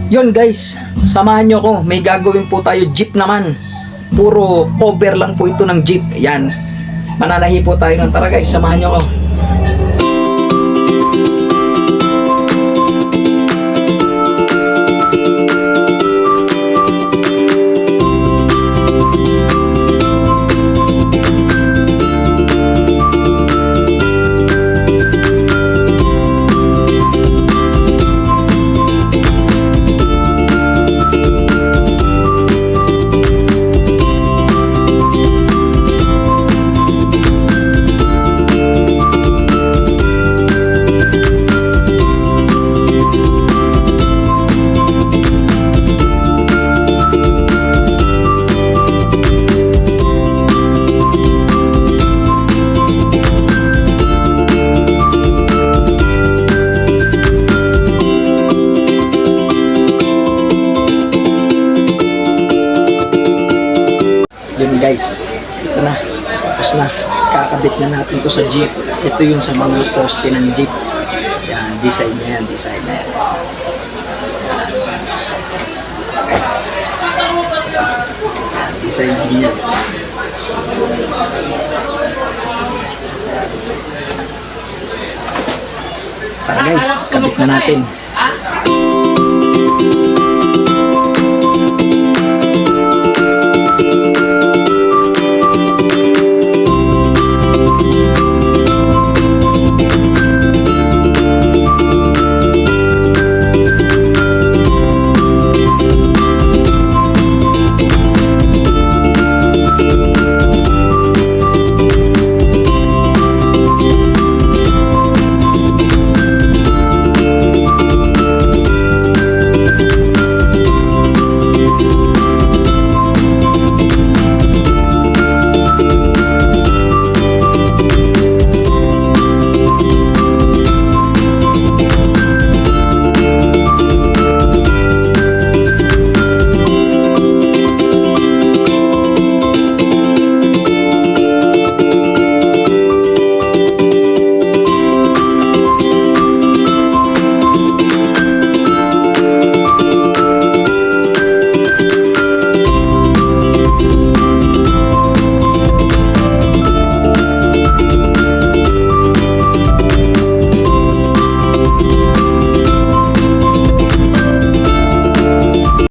Yun guys, samahan nyo ko. May gagawin po tayo, jeep naman. Puro cover lang po ito ng jeep. Yan. Mananahi po tayo ng tara guys, samahan nyo ko. Yun guys, ito na, tapos na, kakabit na natin to sa jeep. Ito yung sa mga poste ng jeep. Yan, design na yan, design na yan. Yan. Guys, yan, design din yan. Tara guys, kabit na natin.